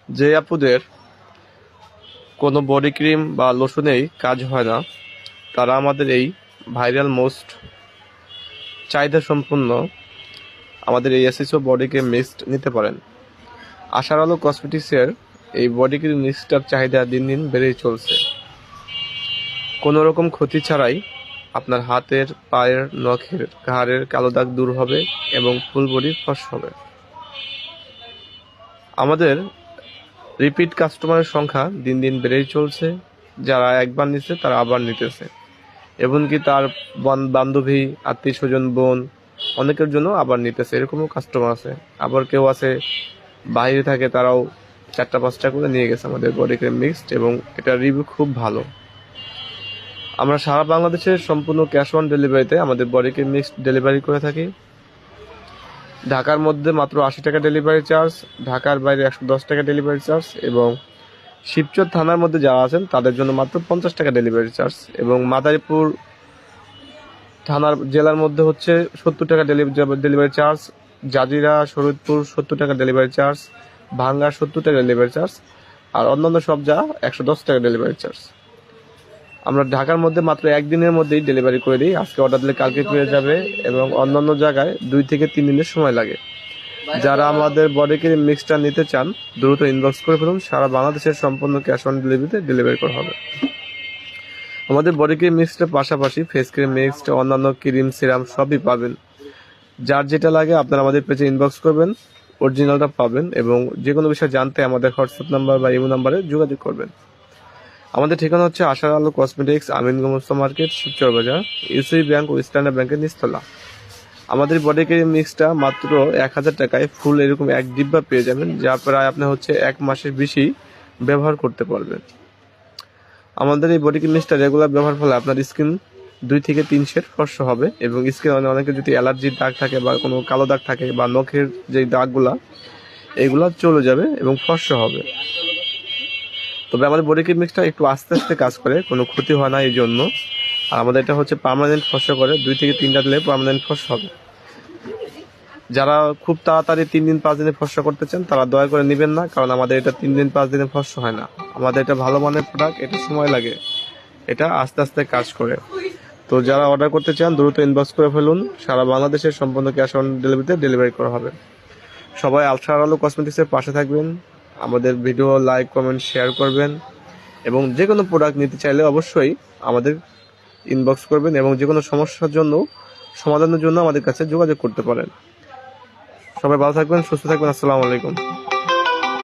যে আপুদের কোনো বডি ক্রিম বা লোশনেই কাজ হয় না, তারা আমাদের এই ভাইরাল মোস্ট চাহিদা সম্পন্ন আমাদের এই এসএসও বডি ক্রিম মিক্সড নিতে পারেন। আশার আলো কসমেটিক্সের এই বডি ক্রিম মিক্সটার চাহিদা দিন দিন বেড়েই চলছে। কোনো রকম ক্ষতি ছাড়াই আপনার হাতের, পায়ের, নখের, ঘাড়ের কালো দাগ দূর হবে এবং ফুল বডি ফর্সা হবে। আমাদের রিপিট কাস্টমারের সংখ্যা দিন দিন বেড়েই চলছে। যারা একবার নিচ্ছে তারা আবার নিতেছে, এমনকি তার বান্ধবী, আত্মীয় স্বজন, বোন অনেকের জন্য আবার নিতেছে, এরকমও কাস্টমার আছে। আবার কেউ আছে বাইরে থাকে, তারাও 4টা-5টা করে নিয়ে গেছে আমাদের বডি ক্রিম মিক্সড, এবং এটার রিভিউ খুব ভালো। আমরা সারা বাংলাদেশের সম্পূর্ণ ক্যাশ অন ডেলিভারিতে আমাদের বডি ক্রিম মিক্সড ডেলিভারি করে থাকি। ঢাকার মধ্যে মাত্র 80 টাকা ডেলিভারি চার্জ, ঢাকার বাইরে 110 টাকা ডেলিভারি চার্জ, এবং শিবচর থানার মধ্যে যারা আছেন তাদের জন্য মাত্র 50 টাকা ডেলিভারি চার্জ, এবং মাদারীপুর থানার জেলার মধ্যে হচ্ছে 70 টাকা ডেলিভারি চার্জ, জাজিরা, শরীয়তপুর 70 টাকা ডেলিভারি চার্জ, ভাঙ্গা 70 টাকা ডেলিভারি চার্জ, আর অন্যান্য সব যা 110 টাকা ডেলিভারি চার্জ। আমরা ঢাকার মধ্যে মাত্র একদিনের মধ্যেই ডেলিভারি করে দিই। আজকে অর্ডার দিলে কালকে পেয়ে যাবে, এবং অন্যান্য জায়গায় 2 থেকে 3 দিনের সময় লাগে। যারা আমাদের বডি ক্রিম মিক্সটা নিতে চান দ্রুত ইনবক্স করে ফেলুন। সারা বাংলাদেশের সম্পূর্ণ ক্যাশ অন ডেলিভারিতে ডেলিভারি করা হবে। আমাদের বডি ক্রিম মিক্সটার পাশাপাশি ফেস ক্রিম মিক্সড, অন্যান্য ক্রিম, সিরাম সবই পাবেন। যার যেটা লাগে আপনারা আমাদের পেজে ইনবক্স করবেন, অরিজিনালটা পাবেন, এবং যে কোনো বিষয় জানতে আমাদের হোয়াটসঅ্যাপ নাম্বার বা ইমো নাম্বারে যোগাযোগ করবেন। আমাদের ঠিকানা হচ্ছে আশার আলো কসমেটিক্স, আমিনগঞ্জ মার্কেট, শিবচর বাজার, ইউসিবি ব্যাংক ও স্ট্যান্ডার্ড ব্যাংকের নিচতলা। আমাদের বডি ক্রিম মিক্সটা মাত্র 1000 টাকায় ফুল এরকম এক ডিব্বা পেয়ে যাবেন, যা প্রায় আপনি হচ্ছে 1 মাসের বেশি ব্যবহার করতে পারবেন। আমাদের এই বডি ক্রিম মিক্সটা রেগুলার ব্যবহার ফলে আপনার স্কিন 2 থেকে 3 শেড ফর্সা হবে, এবং স্কিন অনেকের যদি অ্যালার্জির দাগ থাকে বা কোনো কালো দাগ থাকে বা নখের যে দাগগুলা, এগুলা চলে যাবে এবং ফর্সা হবে। তবে আমাদের বডি ক্রিম মিক্সটা একটু আস্তে আস্তে কাজ করে, কোনো ক্ষতি হয় না এই জন্য। আর আমাদের এটা হচ্ছে পার্মানেন্ট ফর্সা করে, 2 থেকে 3টা দিলে পার্মানেন্ট ফর্সা হবে। যারা খুব তাড়াতাড়ি 3 দিন 5 দিনে ফর্সা করতে চান তারা দয়া করে নেবেন না, কারণ আমাদের এটা 3 দিন 5 দিনে ফর্সা হয় না। আমাদের এটা ভালো মানের প্রোডাক্ট, এটা সময় লাগে, এটা আস্তে আস্তে কাজ করে। তো যারা অর্ডার করতে চান দ্রুত ইনবক্স করে ফেলুন। সারা বাংলাদেশের সম্পূর্ণ ক্যাশ অন ডেলিভারিতে ডেলিভারি করা হবে। সবাই আশার আলো কসমেটিক্সের পাশে থাকবেন, আমাদের ভিডিও লাইক, কমেন্ট, শেয়ার করবেন, এবং যে কোনো প্রোডাক্ট নিতে চাইলে অবশ্যই আমাদের ইনবক্স করবেন, এবং যে কোনো সমস্যার জন্য সমাধানের জন্য আমাদের কাছে যোগাযোগ করতে পারেন। সবাই ভালো থাকবেন, সুস্থ থাকবেন। আসসালামু আলাইকুম।